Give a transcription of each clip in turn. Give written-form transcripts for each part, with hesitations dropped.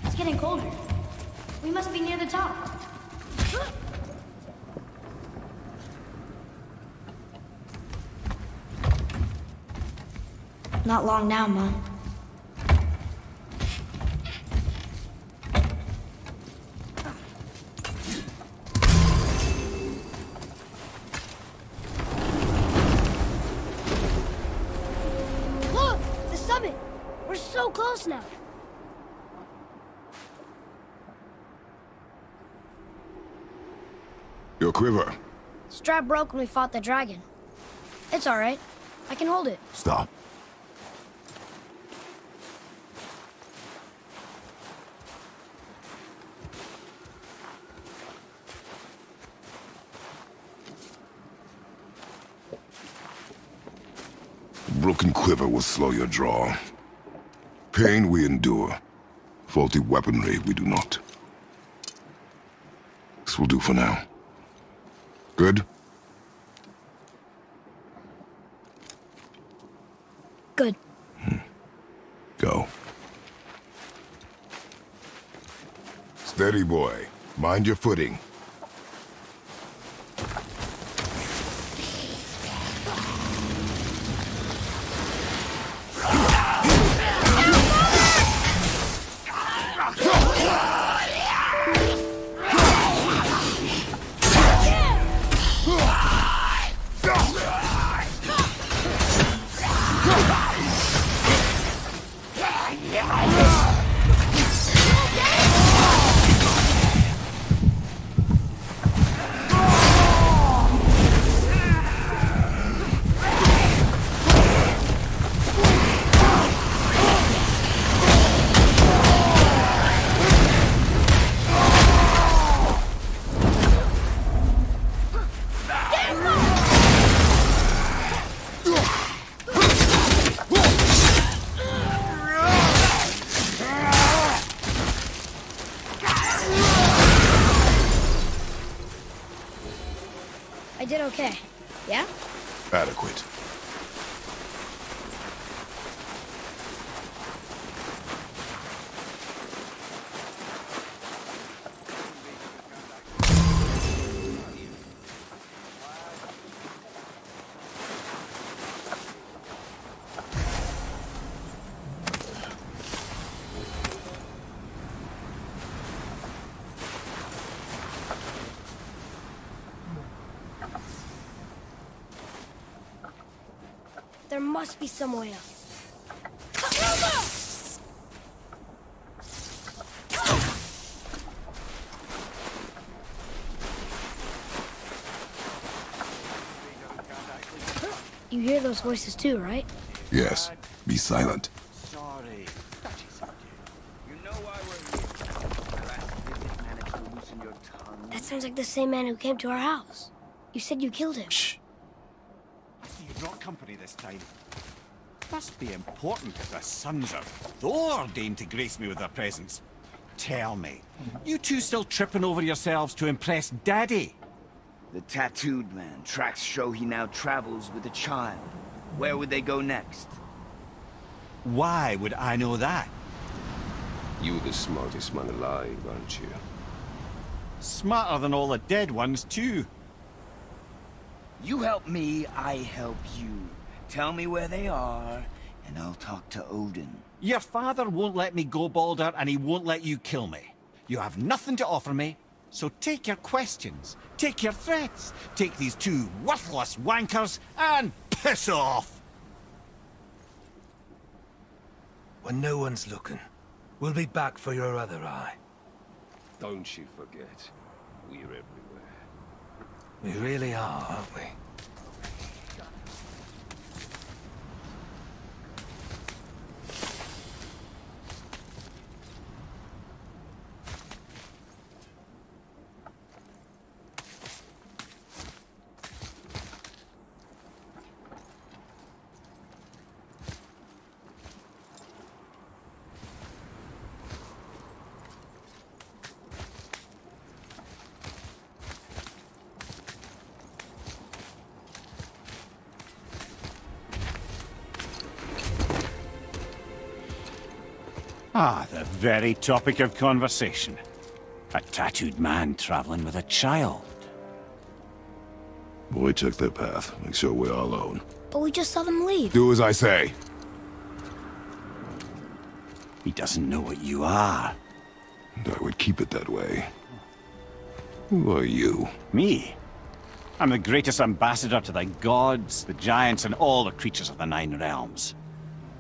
It's getting colder. We must be near the top. Not long now, Mom. Look! The summit! We're so close now! Your quiver. Strap broke when we fought the dragon. It's alright. I can hold it. Stop. Broken quiver will slow your draw. Pain we endure. Faulty weaponry we do not. This will do for now. Good? Good. Go. Steady, boy. Mind your footing. I did okay. Yeah? Adequate. There must be some way up. You hear those voices too, right? Yes. Be silent. Sorry. You know why we're here. The rest didn't manage to loosen your tongue. That sounds like the same man who came to our house. You said you killed him. Shh. I see you brought company this time. Must be important if the sons of Thor deign to grace me with their presence. Tell me, you two still tripping over yourselves to impress Daddy? The tattooed man. Tracks show he now travels with a child. Where would they go next? Why would I know that? You the smartest man alive, aren't you? Smarter than all the dead ones, too. You help me, I help you. Tell me where they are, and I'll talk to Odin. Your father won't let me go, Balder, and he won't let you kill me. You have nothing to offer me, so take your questions, take your threats, take these two worthless wankers, and piss off! When no one's looking, we'll be back for your other eye. Don't you forget, we're everywhere. We really are, aren't we? Ah, the very topic of conversation. A tattooed man traveling with a child. Boy, check their path. Make sure we're all alone. But we just saw them leave. Do as I say. He doesn't know what you are. And I would keep it that way. Who are you? Me? I'm the greatest ambassador to the gods, the giants, and all the creatures of the Nine Realms.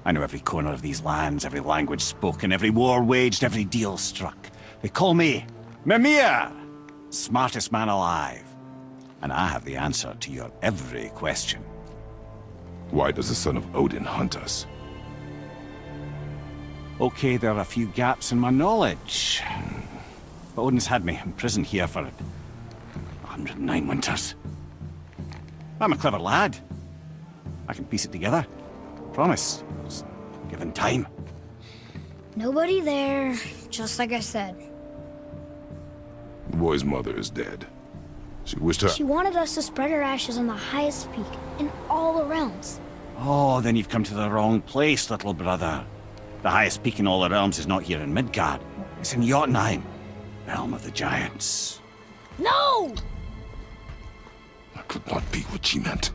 I know every corner of these lands, every language spoken, every war waged, every deal struck. They call me Mimir, smartest man alive. And I have the answer to your every question. Why does the son of Odin hunt us? Okay, there are a few gaps in my knowledge. But Odin's had me imprisoned here for 109 winters. I'm a clever lad. I can piece it together. Promise. Just given time. Nobody there, just like I said. The boy's mother is dead. She wished her... She wanted us to spread her ashes on the highest peak in all the realms. Oh, then you've come to the wrong place, little brother. The highest peak in all the realms is not here in Midgard. It's in Jotunheim, realm of the giants. No! That could not be what she meant.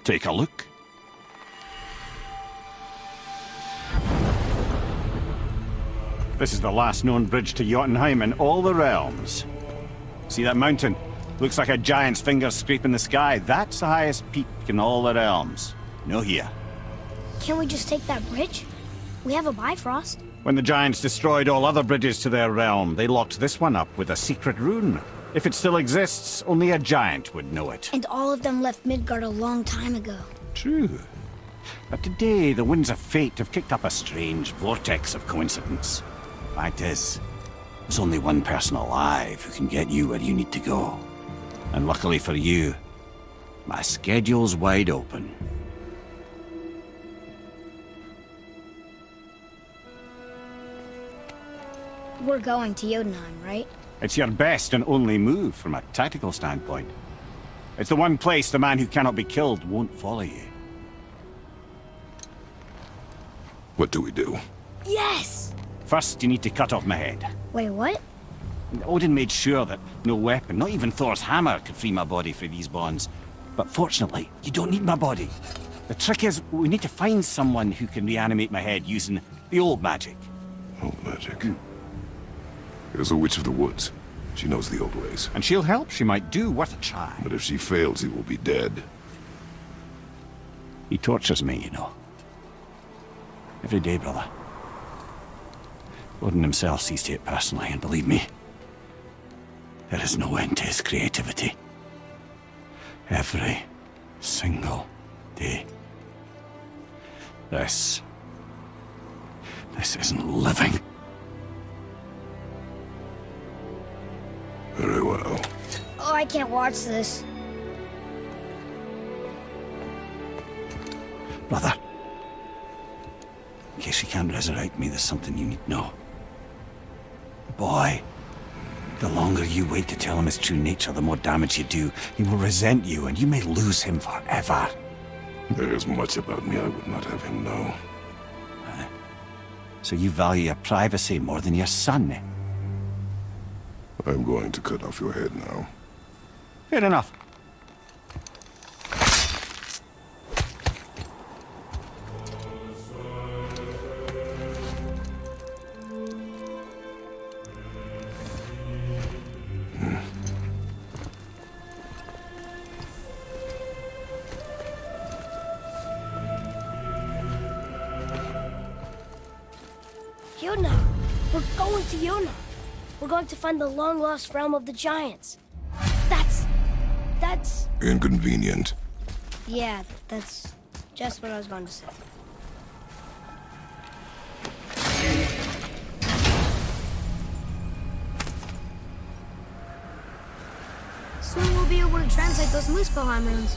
Take a look. This is the last known bridge to Jotunheim in all the realms. See that mountain? Looks like a giant's finger scraping the sky. That's the highest peak in all the realms. No here. Can't we just take that bridge? We have a Bifrost. When the giants destroyed all other bridges to their realm, they locked this one up with a secret rune. If it still exists, only a giant would know it. And all of them left Midgard a long time ago. True. But today, the winds of fate have kicked up a strange vortex of coincidence. Fact is, there's only one person alive who can get you where you need to go. And luckily for you, my schedule's wide open. We're going to Jotunheim, right? It's your best and only move from a tactical standpoint. It's the one place the man who cannot be killed won't follow you. What do we do? Yes! First, you need to cut off my head. Wait, what? Odin made sure that no weapon, not even Thor's hammer, could free my body from these bonds. But fortunately, you don't need my body. The trick is, we need to find someone who can reanimate my head using the old magic. Old magic. There's a witch of the woods. She knows the old ways. And she'll help. She might do. Worth a try. But if she fails, he will be dead. He tortures me, you know. Every day, brother. Odin himself sees to it personally, and believe me, there is no end to his creativity. Every single day. This isn't living. Very well. Oh, I can't watch this. Brother, in case he can't resurrect me, there's something you need to know. Boy, the longer you wait to tell him his true nature, the more damage you do. He will resent you, and you may lose him forever. There is much about me I would not have him know. So you value your privacy more than your son, eh? I'm going to cut off your head now. Fair enough. Jotunheim! We're going to Jotunheim! We're going to find the long-lost realm of the giants. That's... Inconvenient. Yeah, that's just what I was going to say. Soon we'll be able to translate those Muspelheim runes.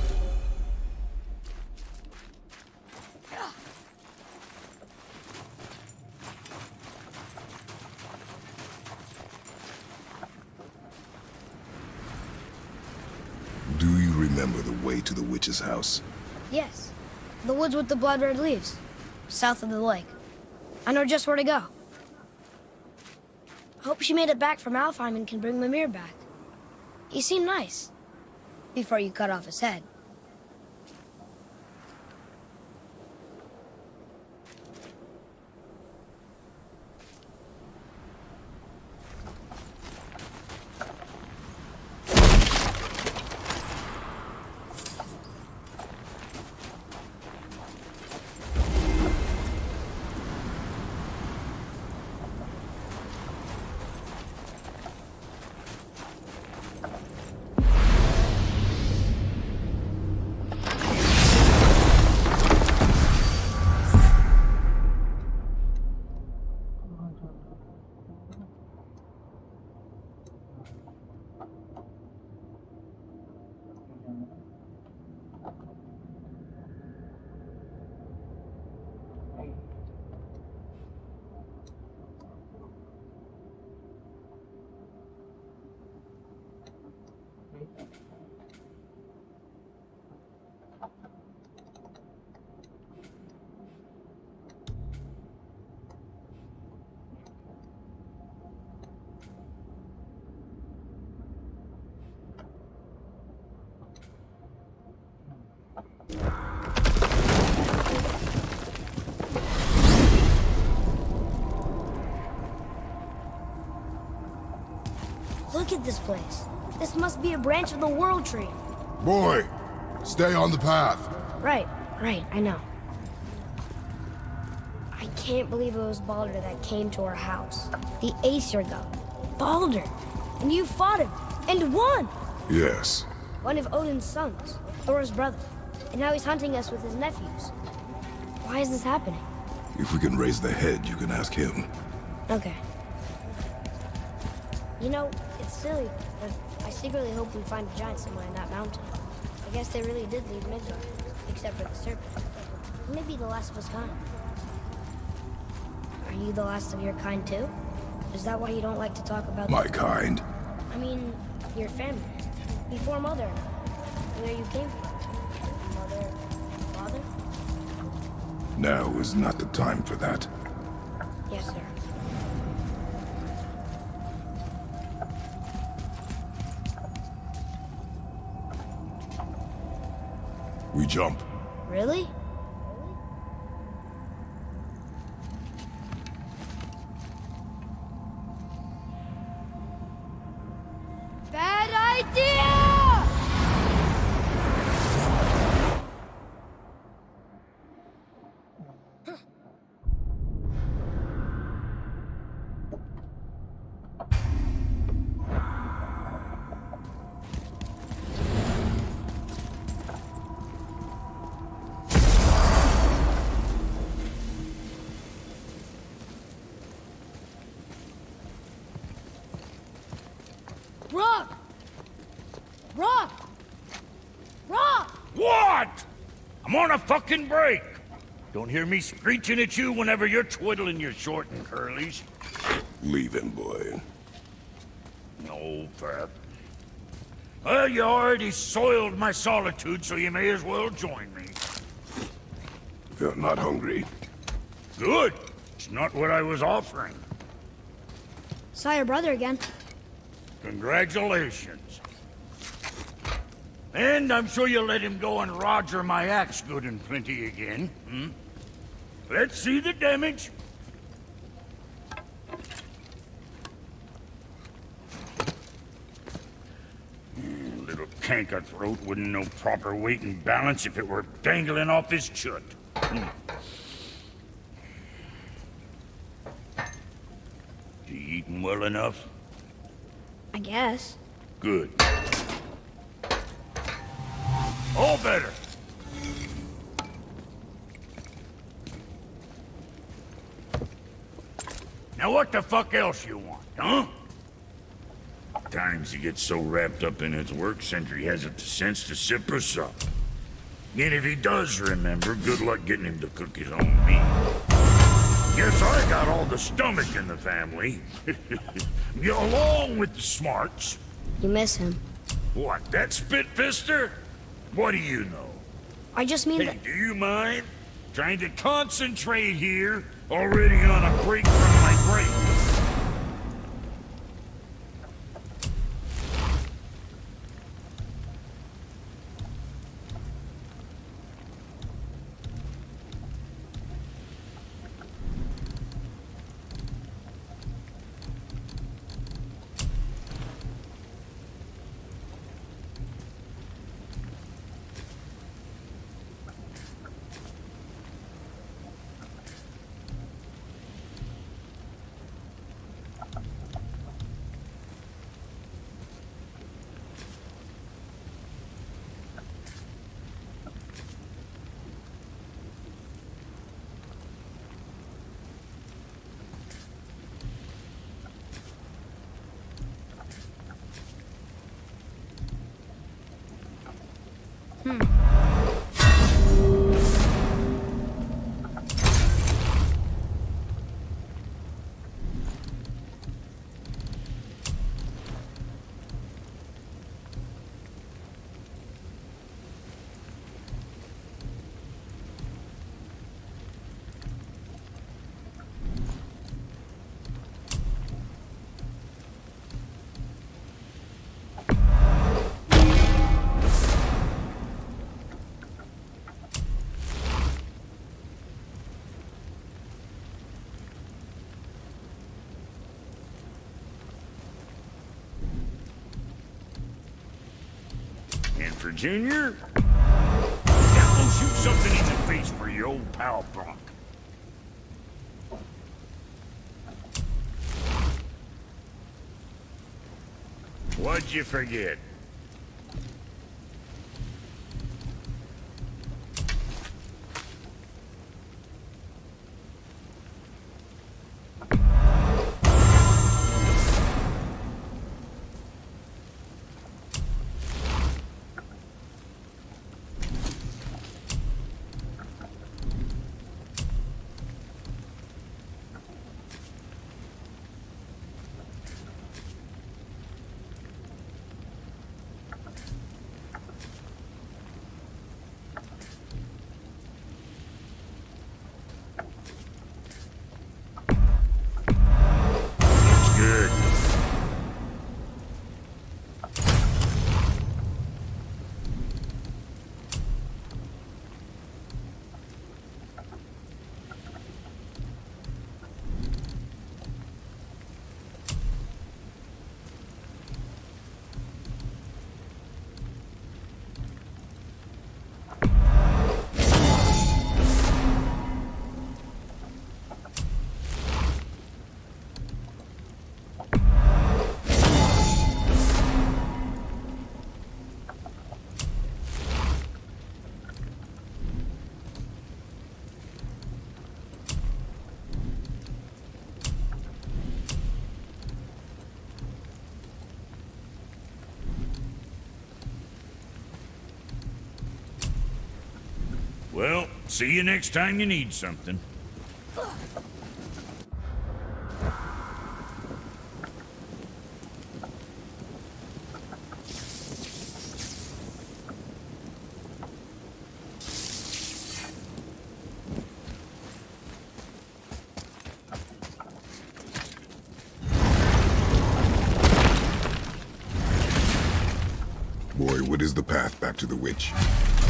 Do you remember the way to the witch's house? Yes. The woods with the blood-red leaves. South of the lake. I know just where to go. I hope she made it back from Alfheim and can bring Mimir back. He seemed nice. Before you cut off his head. Look at this place. This must be a branch of the World Tree. Boy, stay on the path. Right, I know. I can't believe it was Baldur that came to our house. The Aesir god. Baldur! And you fought him, and won! Yes. One of Odin's sons, Thor's brother. And now he's hunting us with his nephews. Why is this happening? If we can raise the head, you can ask him. Okay. You know, it's silly, but I secretly hope we find a giant somewhere in that mountain. I guess they really did leave Midgard, except for the serpent. Maybe the last of his kind. Are you the last of your kind too? Is that why you don't like to talk about My kind? I mean, your family. Before Mother. Where you came from. Mother, father? Now is not the time for that. Yes, sir. We jump. Really? Bad idea! Rock! Rock! Rock! What? I'm on a fucking break. Don't hear me screeching at you whenever you're twiddling your short and curlies. Leave him, boy. No, Pep. Well, you already soiled my solitude, so you may as well join me. You're not hungry. Good. It's not what I was offering. Saw your brother again. Congratulations. And I'm sure you'll let him go and roger my axe good and plenty again, hmm? Let's see the damage. Little canker throat wouldn't know proper weight and balance if it were dangling off his chut. You eating well enough? I guess. Good. All better. Now what the fuck else you want, huh? Times he gets so wrapped up in his work, Sentry hasn't the sense to sip or sup. And if he does remember, good luck getting him to cook his own meat. Guess I got all the stomach in the family. Along with the smarts. You miss him. What, that spit-fister? What do you know? I just mean Hey, that... do you mind? Trying to concentrate here. Already on a break from my break. And for Junior, now go shoot something in the face for your old pal Brock. What'd you forget? Good. Well, see you next time you need something. Boy, what is the path back to the witch?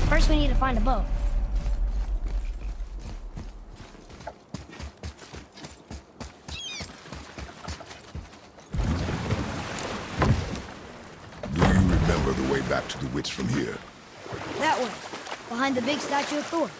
First, we need to find a boat. Do you remember the way back to the witch from here? That way, behind the big statue of Thor.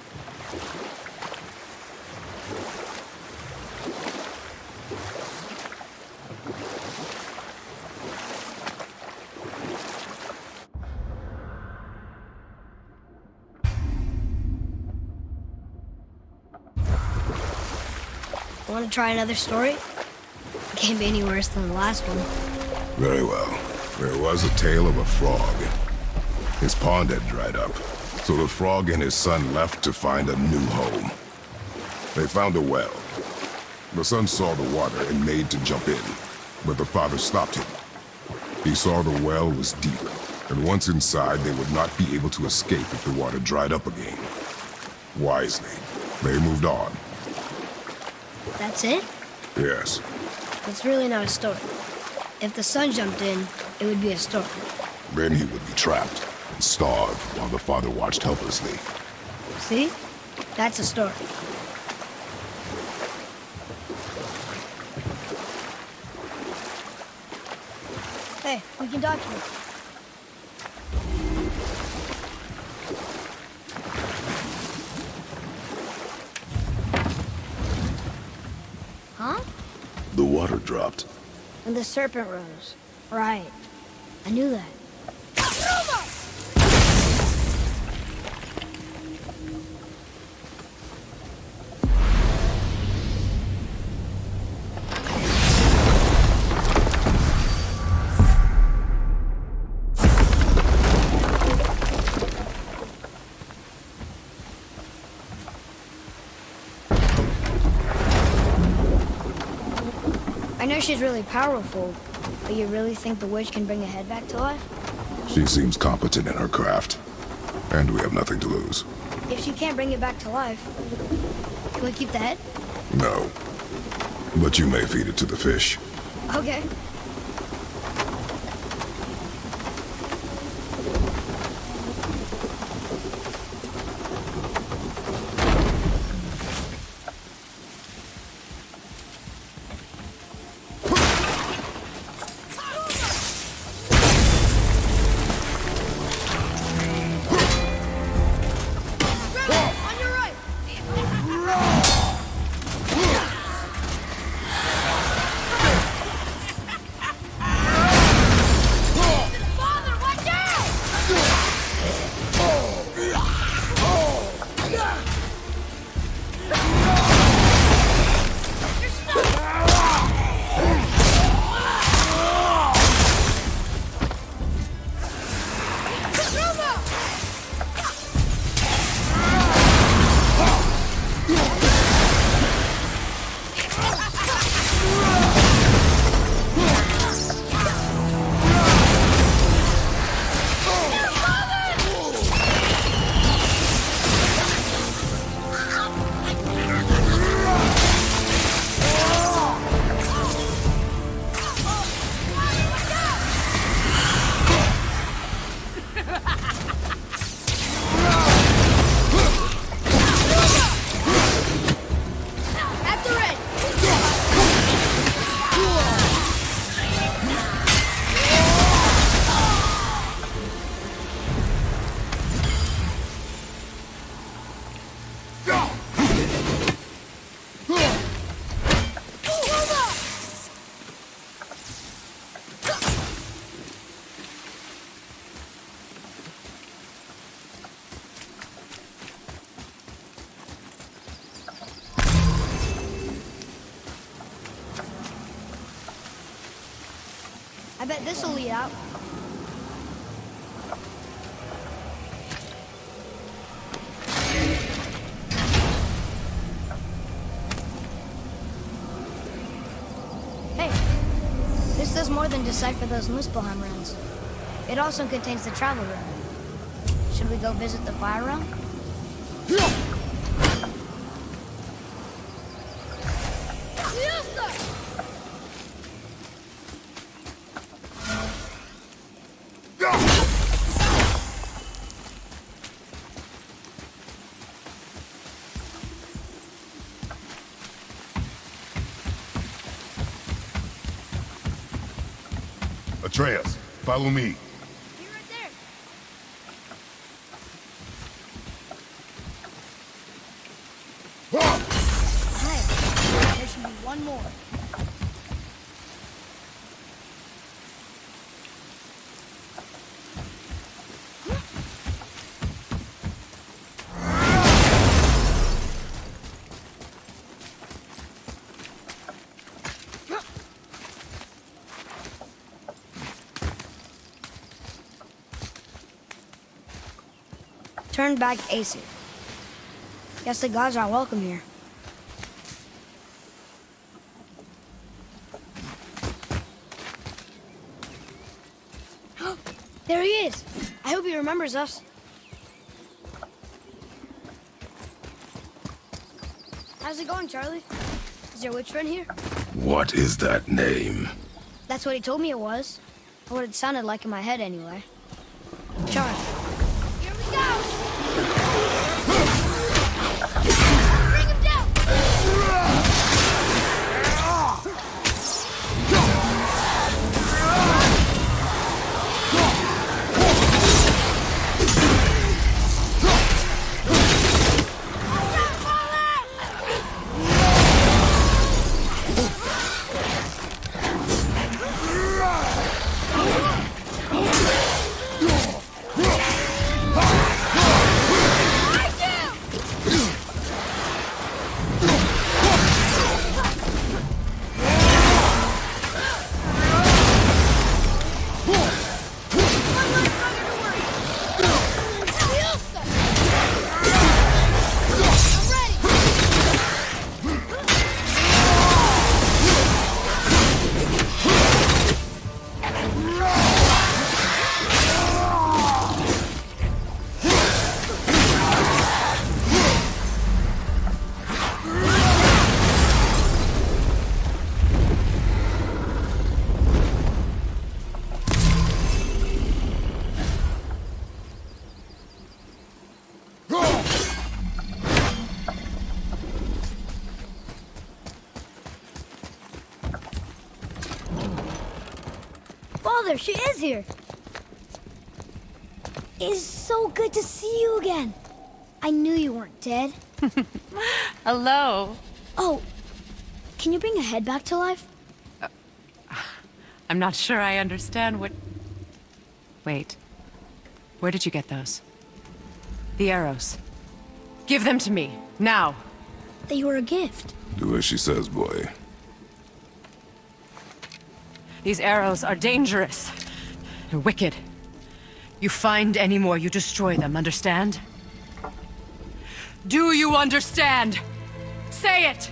Want to try another story? It can't be any worse than the last one. Very well. There was a tale of a frog. His pond had dried up, so the frog and his son left to find a new home. They found a well. The son saw the water and made to jump in, but the father stopped him. He saw the well was deep, and once inside, they would not be able to escape if the water dried up again. Wisely, they moved on. That's it? Yes. It's really not a story. If the sun jumped in, it would be a story. Then he would be trapped and starved while the father watched helplessly. See? That's a story. Hey, we can document. Huh? The water dropped. And the serpent rose. Right. I knew that. I know she's really powerful, but you really think the witch can bring a head back to life? She seems competent in her craft. And we have nothing to lose. If she can't bring it back to life, can we keep the head? No. But you may feed it to the fish. Okay. I bet this'll lead out. Hey, this does more than decipher those Muspelheim runes. It also contains the travel rune. Should we go visit the fire realm? Atreus, follow me. You're right there. Hey, there should be one more. Turn back Acer. Guess the gods aren't welcome here. There he is! I hope he remembers us. How's it going, Charlie? Is there a witch friend here? What is that name? That's what he told me it was. Or what it sounded like in my head, anyway. Charlie. Here we go! Bring him down! Father, she is here. It's so good to see you again. I knew you weren't dead. Hello. Oh, can you bring a head back to life? I'm not sure I understand what... Wait. Where did you get those? The arrows. Give them to me, now. They were a gift. Do as she says, boy. These arrows are dangerous. They're wicked. You find any more, you destroy them, understand? Do you understand? Say it!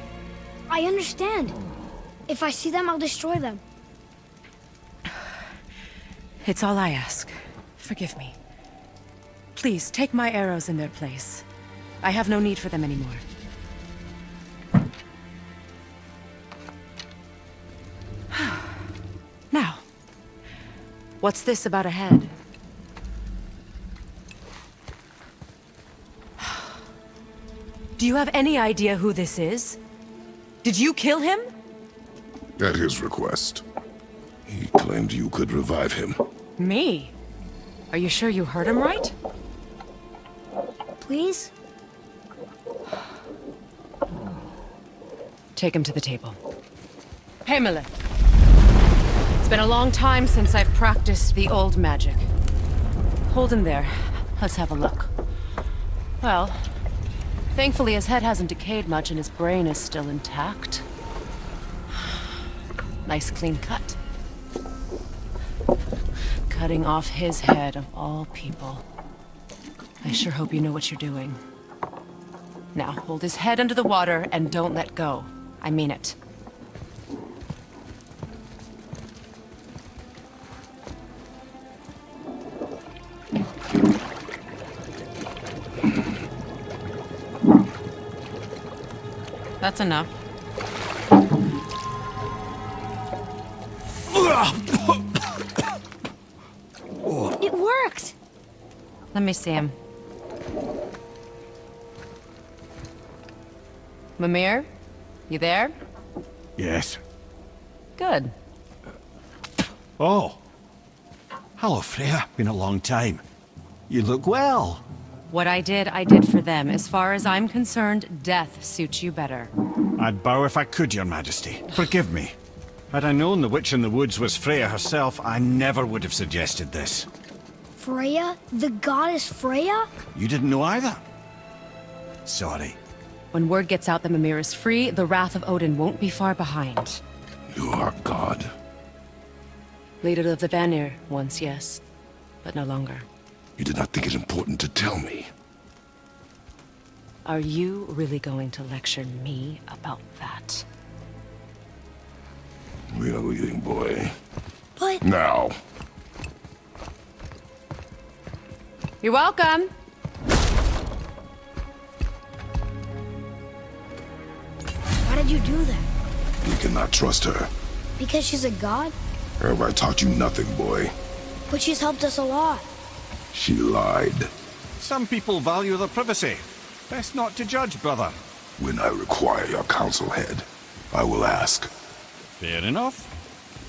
I understand. If I see them, I'll destroy them. It's all I ask. Forgive me. Please, take my arrows in their place. I have no need for them anymore. Now, what's this about a head? Do you have any idea who this is? Did you kill him? At his request. He claimed you could revive him. Me? Are you sure you heard him right? Please? Take him to the table. Pamela. It's been a long time since I've practiced the old magic. Hold him there. Let's have a look. Well, thankfully his head hasn't decayed much and his brain is still intact. Nice clean cut. Cutting off his head of all people. I sure hope you know what you're doing. Now, hold his head under the water and don't let go. I mean it. That's enough. It worked! Let me see him. Mimir? You there? Yes. Good. Oh. Hello, Freya. Been a long time. You look well. What I did for them. As far as I'm concerned, death suits you better. I'd bow if I could, Your Majesty. Forgive me. Had I known the witch in the woods was Freya herself, I never would have suggested this. Freya? The goddess Freya? You didn't know either? Sorry. When word gets out that Mimir is free, the wrath of Odin won't be far behind. You are God. Leader of the Vanir, once yes, but no longer. You did not think it important to tell me. Are you really going to lecture me about that? We are leaving, boy. But... Now. You're welcome. Why did you do that? not trust her? Because she's a god? Have I taught you nothing, boy? But she's helped us a lot. She lied. Some people value their privacy. Best not to judge, brother. When I require your council head, I will ask. Fair enough.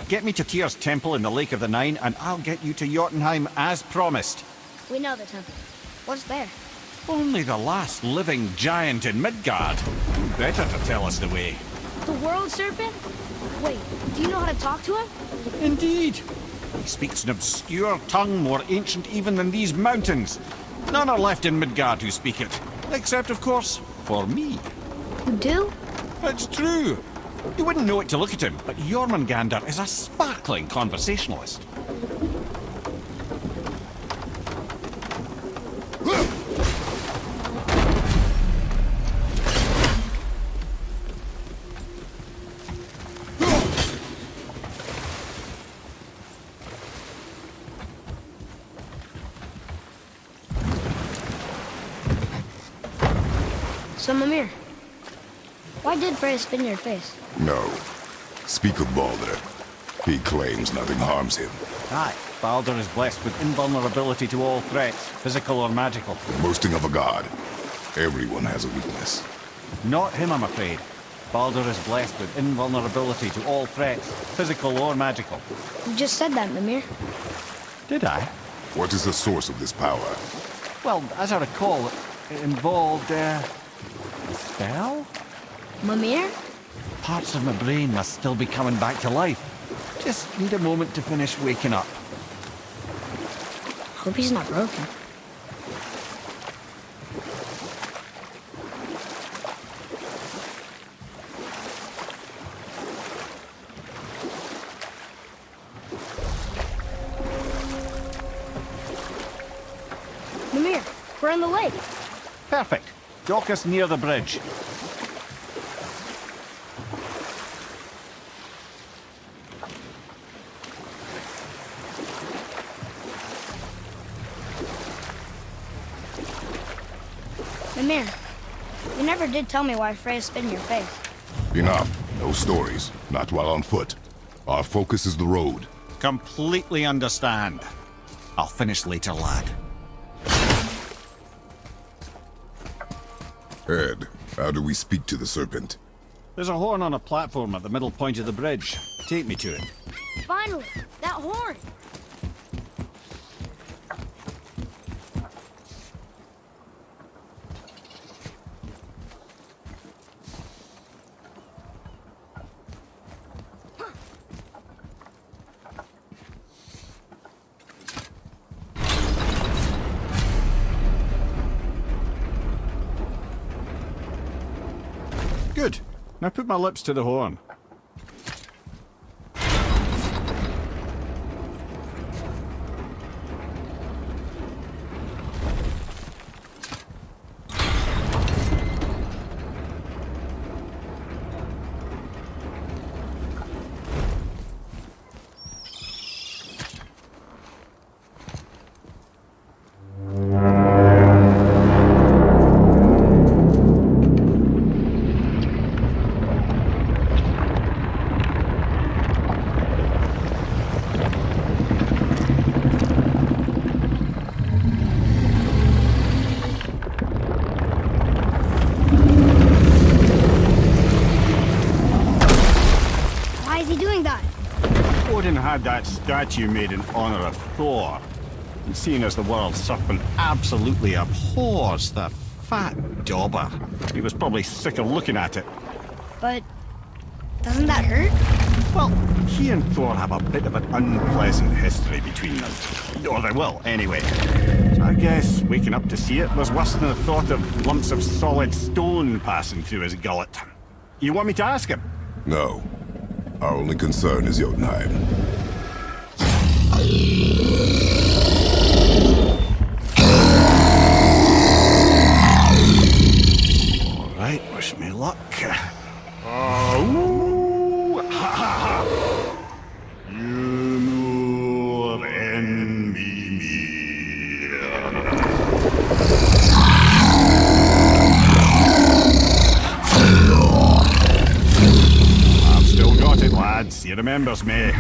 Get me to Tyr's temple in the Lake of the Nine, and I'll get you to Jotunheim as promised. We know the temple. What's there? Only the last living giant in Midgard. Better to tell us the way. The world serpent? Wait, do you know how to talk to him? Indeed. He speaks an obscure tongue more ancient even than these mountains. None are left in Midgard who speak it. Except, of course, for me. You do? It's true. You wouldn't know it to look at him, but Jormungandr is a sparkling conversationalist. So, Amir, why did Freya spin your face? No. Speak of Baldur. He claims nothing harms him. Aye, Baldur is blessed with invulnerability to all threats, physical or magical. Boasting of a god. Everyone has a weakness. Not him, I'm afraid. Baldur is blessed with invulnerability to all threats, physical or magical. You just said that, Amir. Did I? What is the source of this power? Well, as I recall, it involved, a spell? Mimir? Parts of my brain must still be coming back to life. Just need a moment to finish waking up. Hope he's not broken. Mimir, we're on the lake. Perfect. Dock us near the bridge. Mimir, you never did tell me why Freya spit in your face. Enough. No stories. Not while on foot. Our focus is the road. Completely understand. I'll finish later, lad. Ed, how do we speak to the serpent? There's a horn on a platform at the middle point of the bridge. Take me to it. Finally, that horn. Good. Now put my lips to the horn. Odin had that statue made in honor of Thor. And seeing as the world serpent absolutely abhors the fat dauber, he was probably sick of looking at it. But doesn't that hurt? Well, he and Thor have a bit of an unpleasant history between them. Or they will, anyway. So I guess waking up to see it was worse than the thought of lumps of solid stone passing through his gullet. You want me to ask him? No. Our only concern is Jotunheim. All right, wish me luck. Oh, ha ha ha! You and me. I've still got remembers me.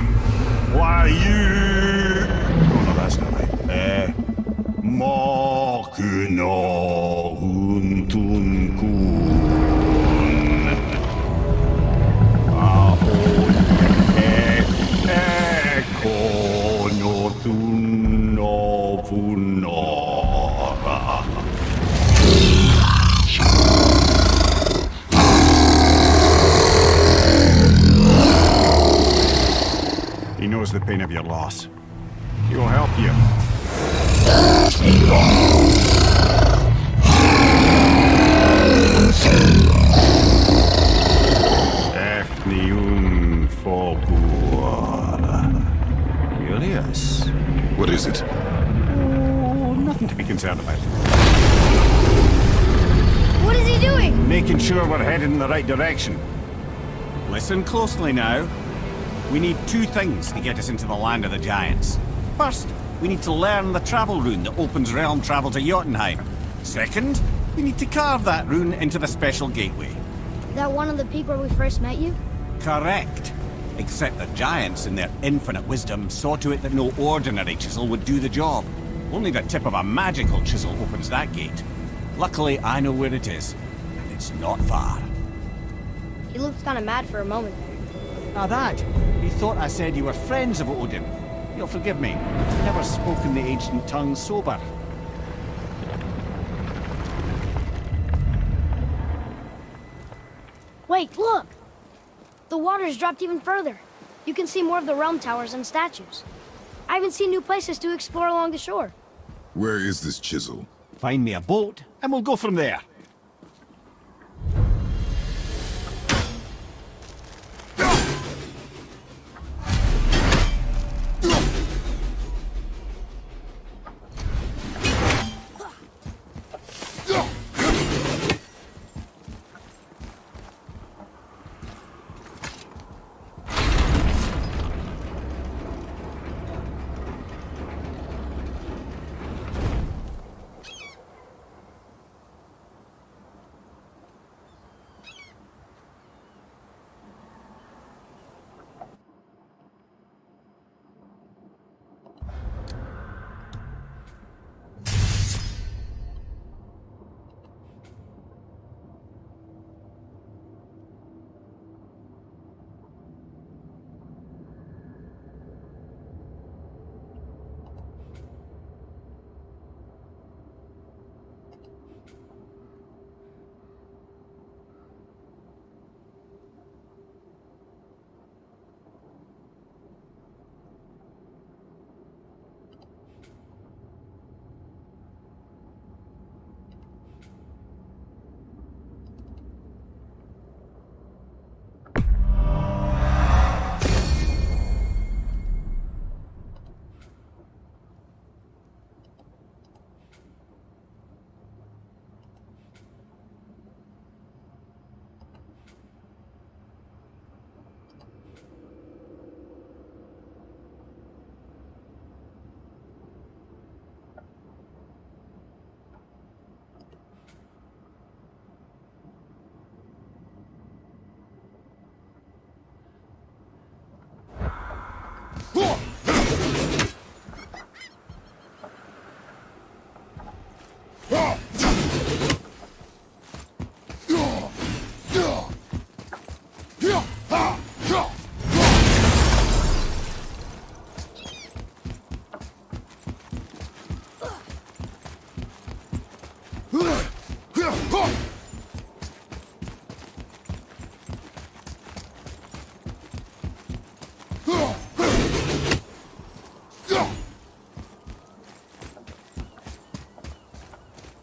Why you... Oh no, that's not right. Makuna Huntun Kun. Ahon Ekonotun Novunora. He knows the pain of your loss. He will help you. Ethniun Fogua. Curious. What is it? Oh, nothing to be concerned about. What is he doing? Making sure we're headed in the right direction. Listen closely now. We need two things to get us into the land of the giants. First, we need to learn the travel rune that opens realm travel to Jotunheim. Second, we need to carve that rune into the special gateway. That one of the peak where we first met you? Correct. Except the giants, in their infinite wisdom, saw to it that no ordinary chisel would do the job. Only the tip of a magical chisel opens that gate. Luckily, I know where it is, and it's not far. He looked kind of mad for a moment. Now that, he thought I said you were friends of Odin. You'll forgive me. Never spoken the ancient tongue sober. Wait, look! The water's dropped even further. You can see more of the realm towers and statues. I haven't seen new places to explore along the shore. Where is this chisel? Find me a boat, and we'll go from there.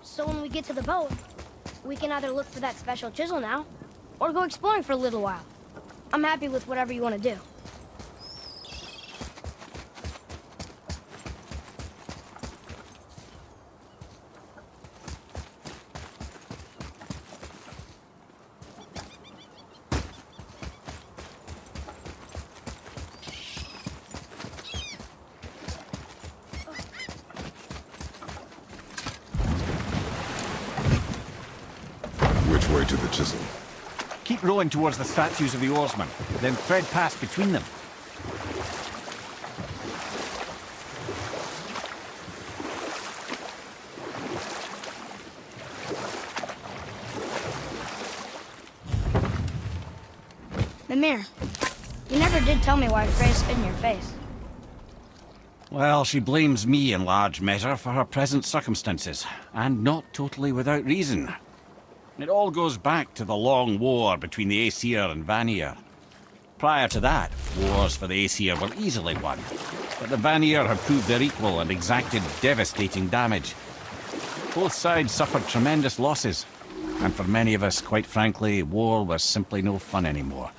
So when we get to the boat, we can either look for that special chisel now, or go exploring for a little while. I'm happy with whatever you want to do. Which way to the chisel? Keep rowing towards the statues of the oarsmen, then thread past between them. Amir, you never did tell me why Freya spit in your face. Well, she blames me in large measure for her present circumstances, and not totally without reason. It all goes back to the long war between the Aesir and Vanir. Prior to that, wars for the Aesir were easily won, but the Vanir had proved their equal and exacted devastating damage. Both sides suffered tremendous losses, and for many of us, quite frankly, war was simply no fun anymore,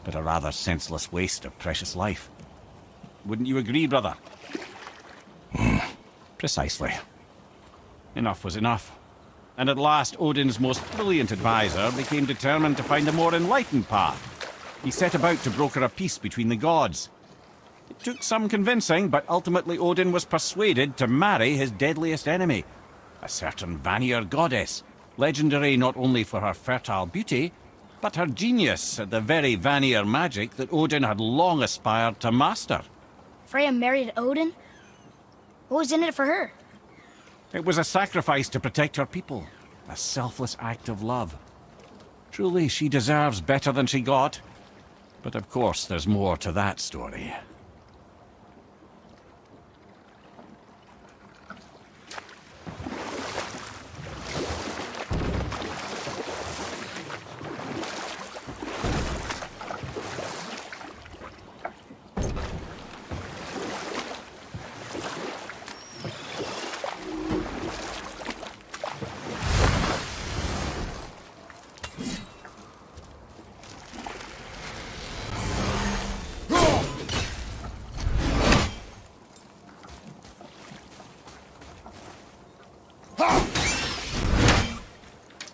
but a rather senseless waste of precious life. Wouldn't you agree, brother? Precisely. Enough was enough. And at last, Odin's most brilliant advisor became determined to find a more enlightened path. He set about to broker a peace between the gods. It took some convincing, but ultimately Odin was persuaded to marry his deadliest enemy, a certain Vanir goddess, legendary not only for her fertile beauty, but her genius at the very Vanir magic that Odin had long aspired to master. Freya married Odin? What was in it for her? It was a sacrifice to protect her people, a selfless act of love. Truly, she deserves better than she got. But of course, there's more to that story.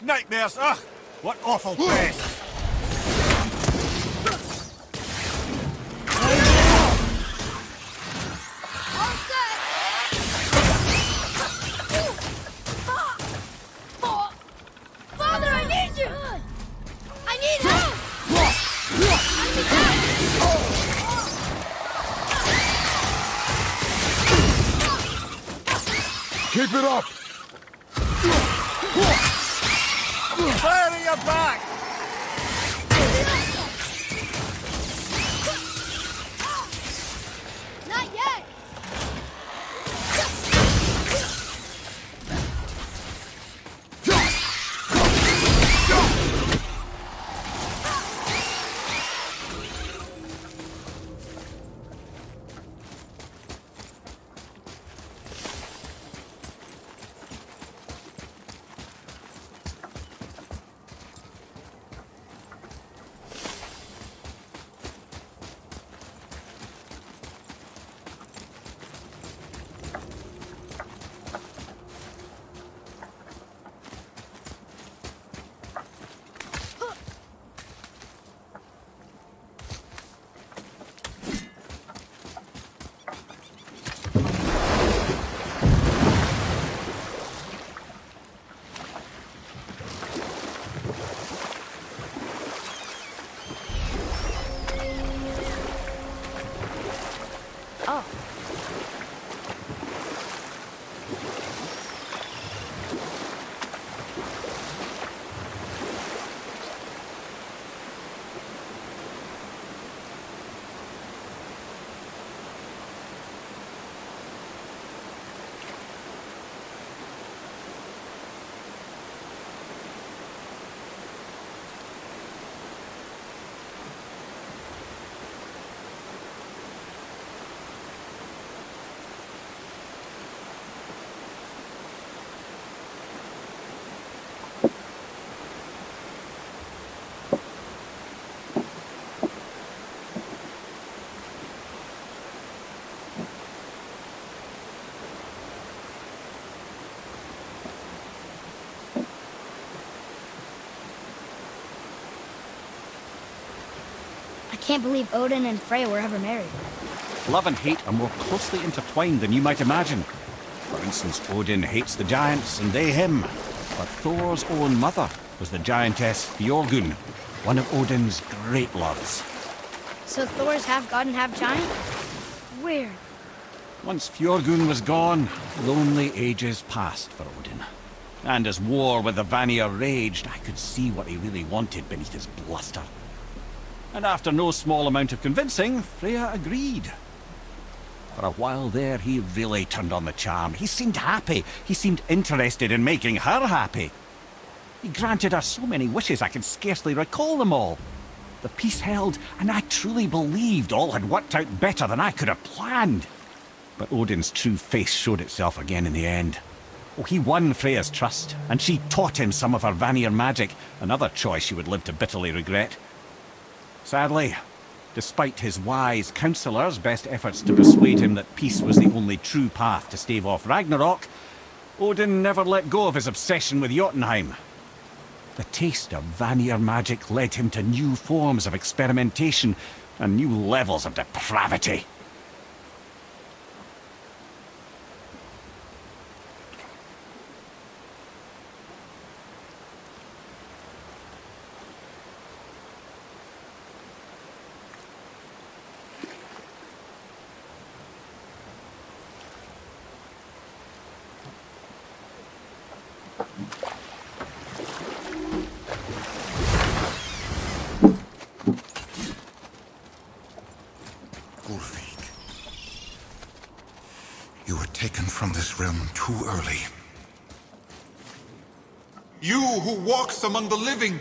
Nightmares! Ugh! What awful place! Father, I need you! I need help! Keep it up! Fire in your back! Not yet! Oh. I can't believe Odin and Freya were ever married. Love and hate are more closely intertwined than you might imagine. For instance, Odin hates the giants and they him. But Thor's own mother was the giantess Fjorgun, one of Odin's great loves. So Thor's half god and half giant? Weird. Once Fjorgun was gone, lonely ages passed for Odin. And as war with the Vanir raged, I could see what he really wanted beneath his bluster. And after no small amount of convincing, Freya agreed. For a while there, he really turned on the charm. He seemed happy. He seemed interested in making her happy. He granted her so many wishes I can scarcely recall them all. The peace held, and I truly believed all had worked out better than I could have planned. But Odin's true face showed itself again in the end. Oh, he won Freya's trust, and she taught him some of her Vanir magic, another choice she would live to bitterly regret. Sadly, despite his wise counsellors' best efforts to persuade him that peace was the only true path to stave off Ragnarok, Odin never let go of his obsession with Jotunheim. The taste of Vanir magic led him to new forms of experimentation and new levels of depravity. You were taken from this realm too early. You who walks among the living,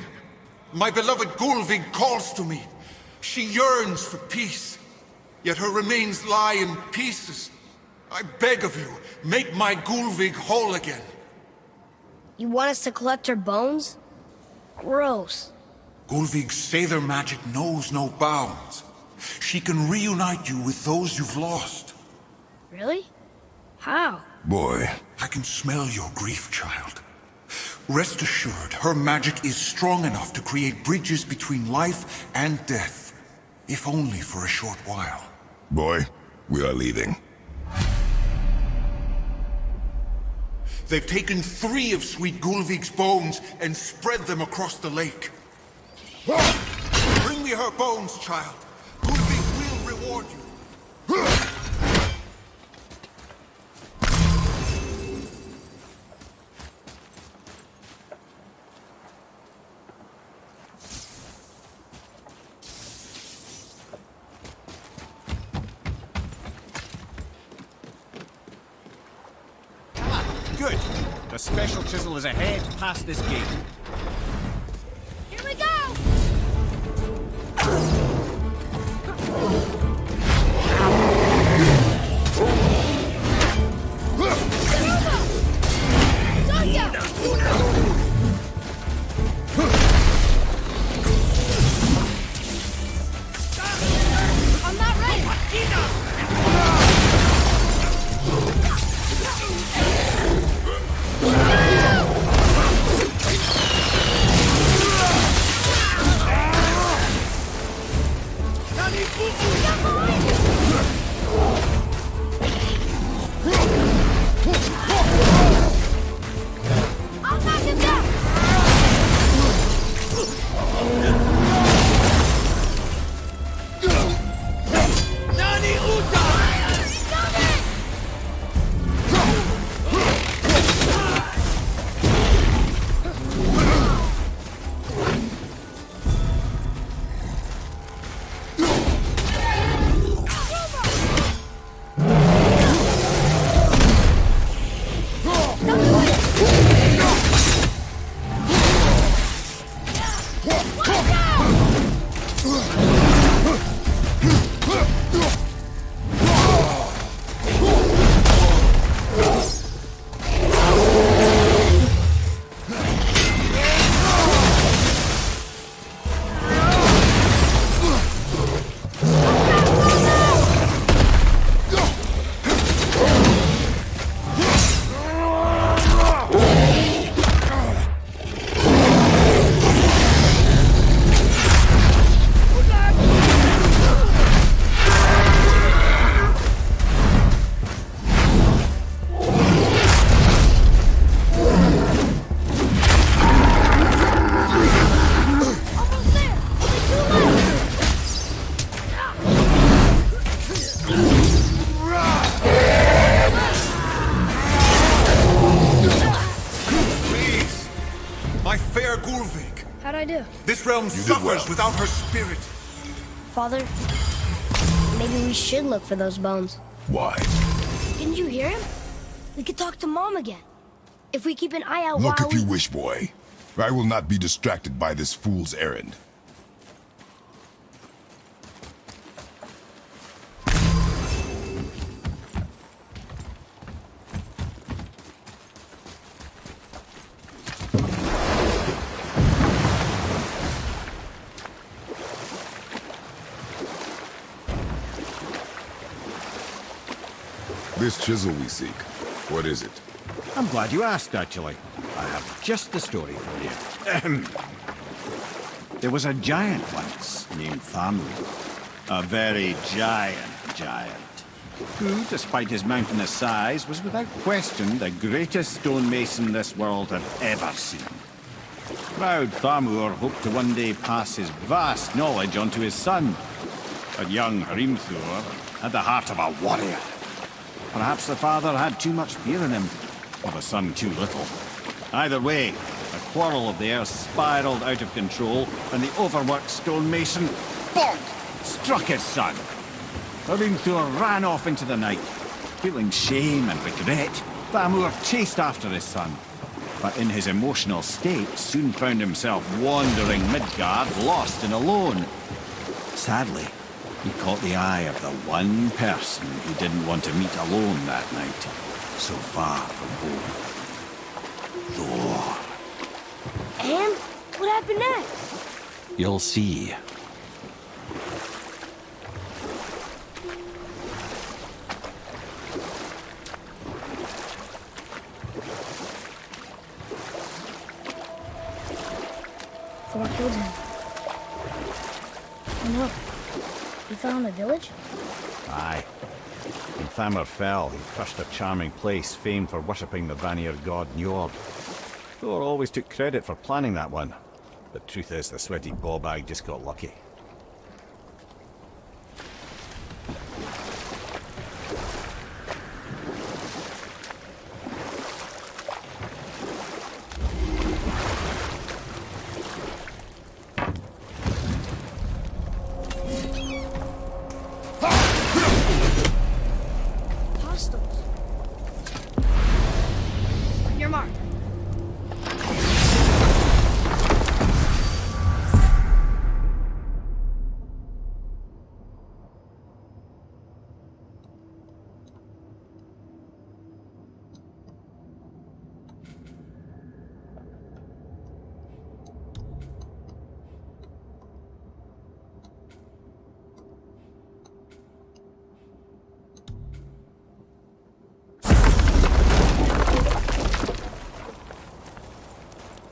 my beloved Gulvig calls to me. She yearns for peace, yet her remains lie in pieces. I beg of you, make my Gulvig whole again. You want us to collect her bones? Gross. Gulvig's Sather magic knows no bounds. She can reunite you with those you've lost. Really? How? Boy. I can smell your grief, child. Rest assured, her magic is strong enough to create bridges between life and death. If only for a short while. Boy, we are leaving. They've taken 3 of Sweet Gulvig's bones and spread them across the lake. Bring me her bones, child. Gulvig will reward you. Good. The special chisel is ahead past this gate. Here we go! I'm not ready! I'll knock him down! Nani Uta! My fair Gulvig. How'd I do? This realm suffers without her spirit. Father, maybe we should look for those bones. Why? Didn't you hear him? We could talk to Mom again. If we keep an eye out Look while if you wish, boy. I will not be distracted by this fool's errand. This chisel we seek, what is it? I'm glad you asked, actually. I have just the story for you. There was a giant once named Thamur. A very giant, who, despite his mountainous size, was without question the greatest stonemason this world had ever seen. Proud Thamur hoped to one day pass his vast knowledge on to his son. But young Hrimthur had the heart of a warrior. Perhaps the father had too much fear in him, or the son too little. Either way, the quarrel of theirs spiraled out of control, and the overworked stonemason, bonk, struck his son. Hrimthur ran off into the night. Feeling shame and regret, Thamur chased after his son. But in his emotional state, soon found himself wandering Midgard, lost and alone. Sadly, he caught the eye of the one person he didn't want to meet alone that night, so far from home. Thor. And what happened next? You'll see. Thor killed him. Oh no. He fell in the village? Aye. When Thamur fell, he crushed a charming place famed for worshipping the Vanir god Njord. Thor always took credit for planning that one. The truth is, the sweaty ballbag just got lucky.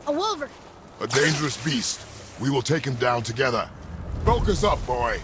A wolver! A dangerous beast. We will take him down together. Focus up, boy.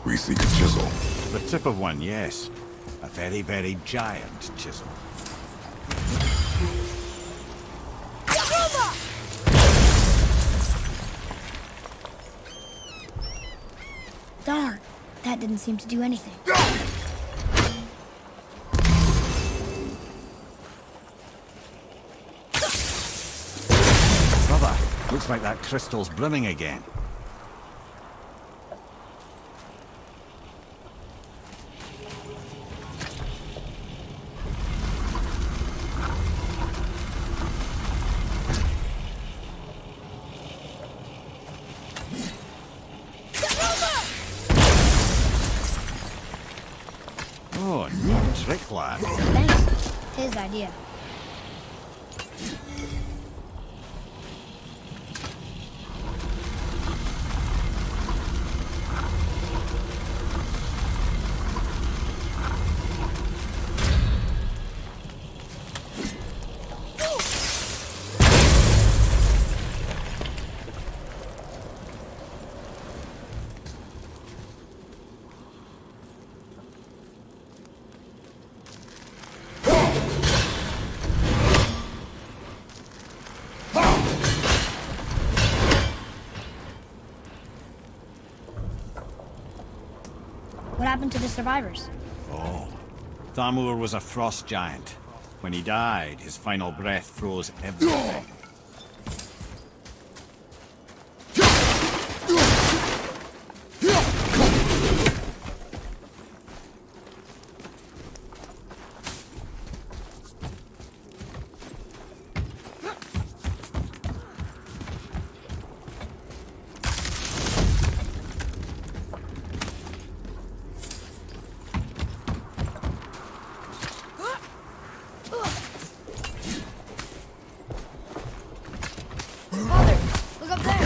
We seek a chisel. The tip of one, yes. A very, very giant chisel. Darn, that didn't seem to do anything. Brother, looks like that crystal's brimming again. lad. Thanks. His idea. What happened to the survivors? Oh. Thamur was a frost giant. When he died, his final breath froze everything. Father, look up there!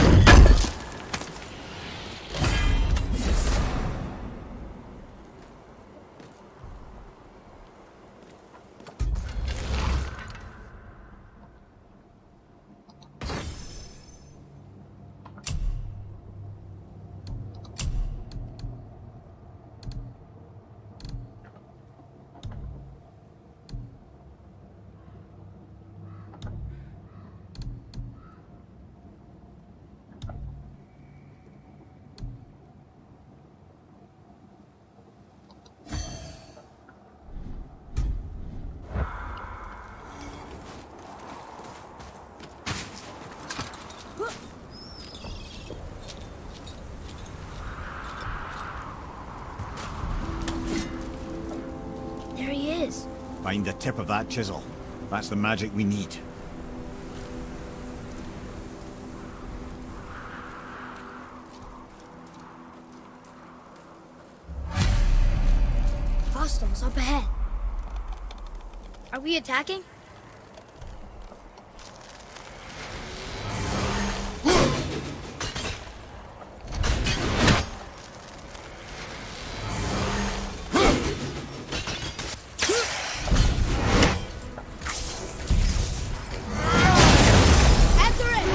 There he is. Find the tip of that chisel. That's the magic we need. Hostiles up ahead. Are we attacking? Enter it!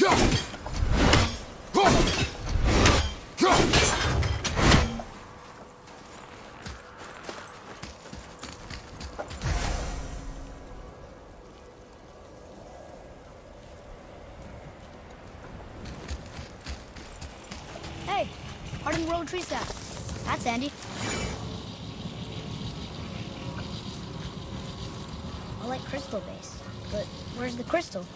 Hey, hardened road tree sap. That's handy. I like crystal base, but where's the crystal?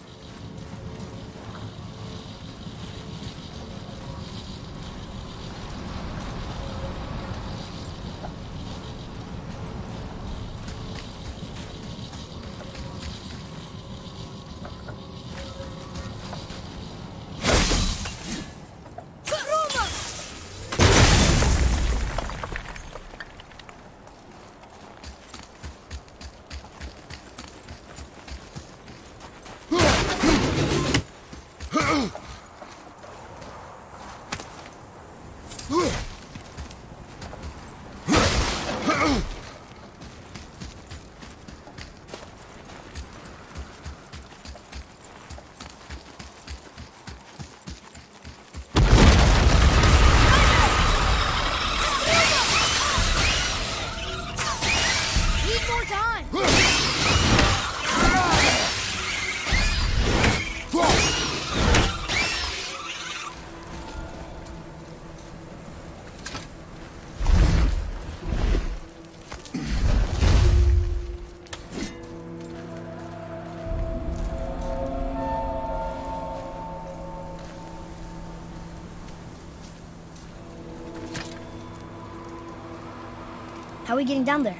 How are we getting down there?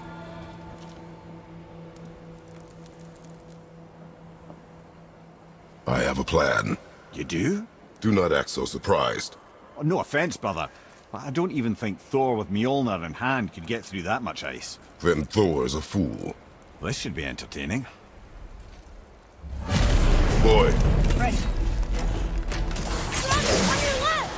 I have a plan. You do? Do not act so surprised. Oh, no offense, brother, but I don't even think Thor with Mjolnir in hand could get through that much ice. Then Thor's a fool. This should be entertaining. Boy. Right. On your left!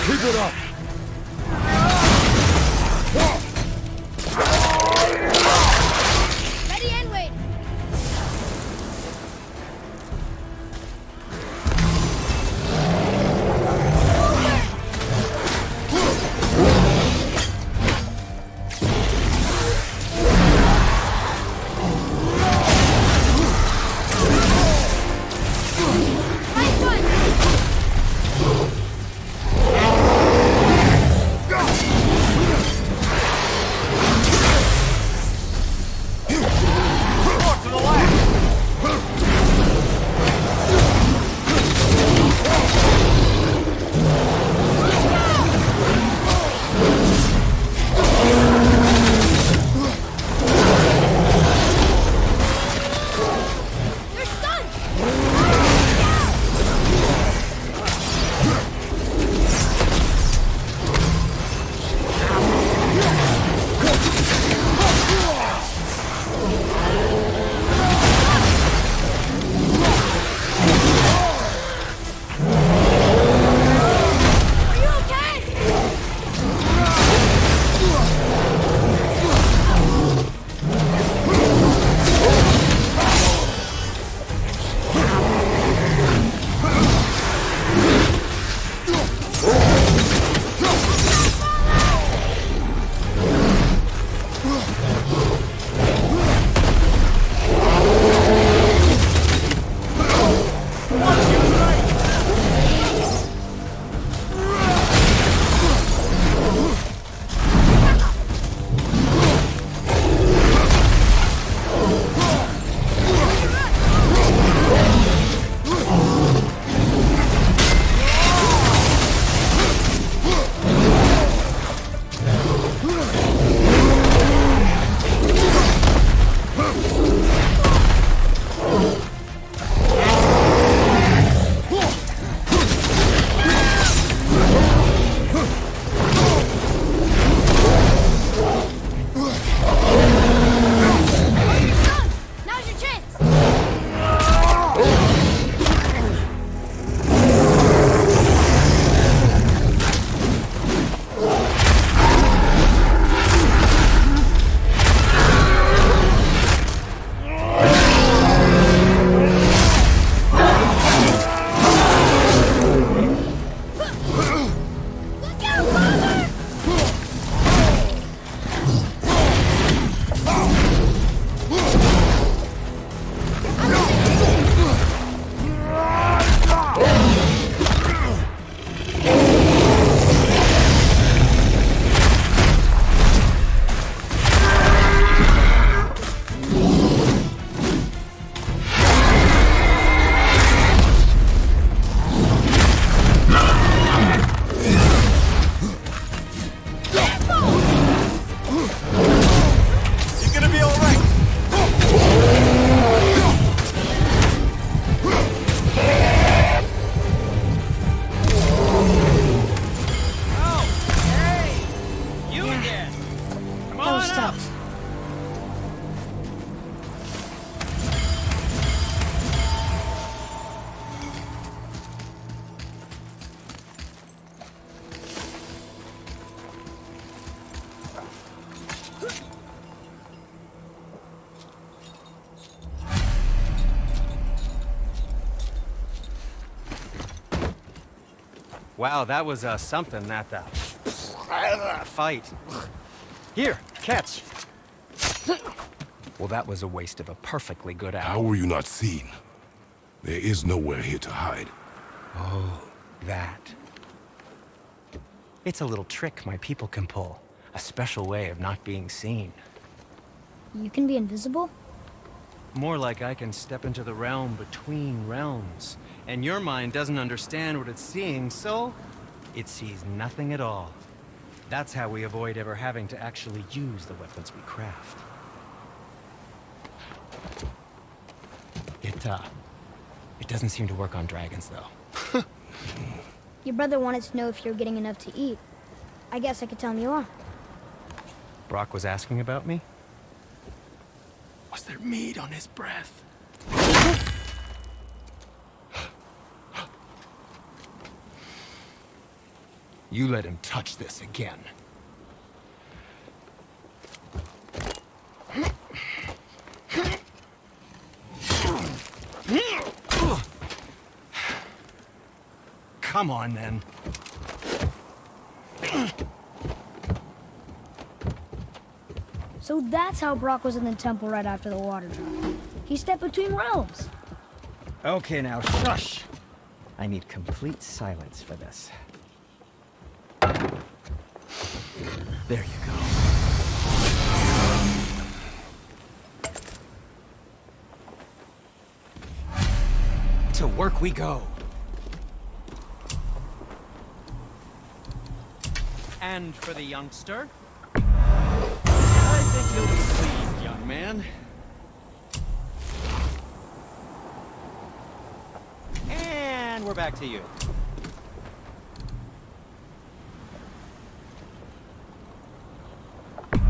Keep it up! Ready and wait. Nice one. Wow, that was something, that fight. Here, catch. Well, that was a waste of a perfectly good hour. How were you not seen? There is nowhere here to hide. Oh, that. It's a little trick my people can pull. A special way of not being seen. You can be invisible? More like I can step into the realm between realms. And your mind doesn't understand what it's seeing, so it sees nothing at all. That's how we avoid ever having to actually use the weapons we craft. It doesn't seem to work on dragons, though. Your brother wanted to know if you're getting enough to eat. I guess I could tell him you are. Brock was asking about me? Was there meat on his breath? You let him touch this again. Come on, then. So that's how Brock was in the temple right after the water drop. He stepped between realms. Okay, now, shush. I need complete silence for this. There you go. To work we go. And for the youngster, I think you'll be pleased, young man. And we're back to you. That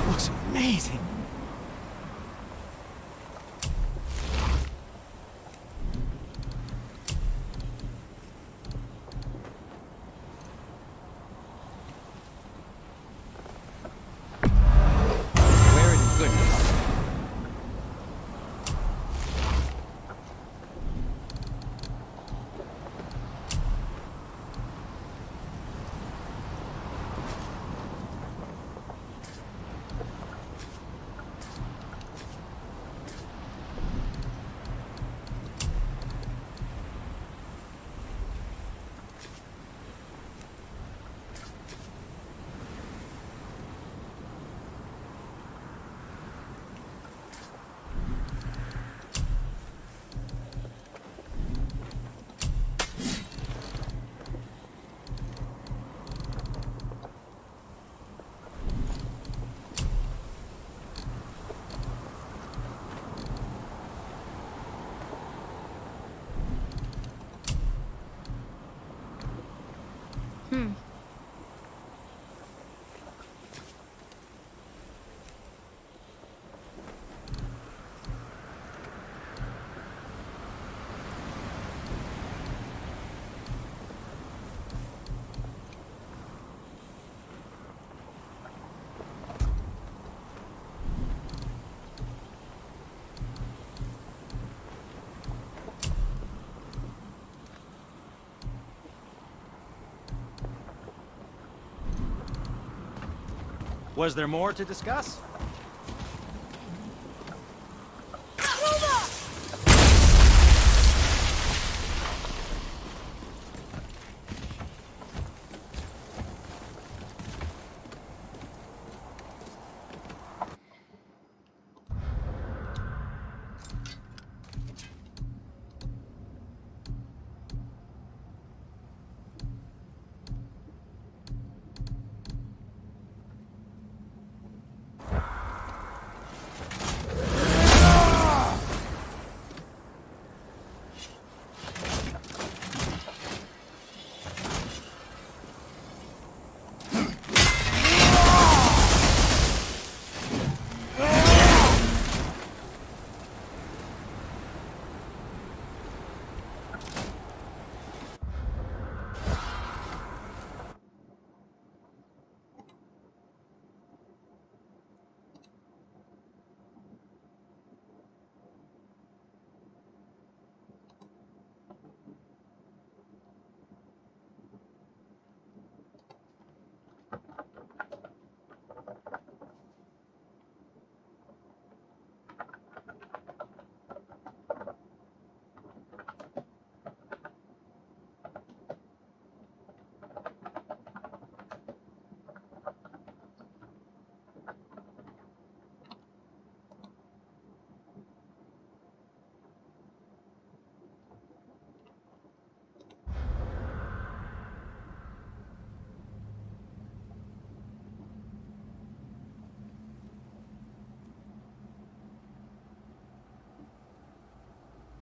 looks amazing. Was there more to discuss?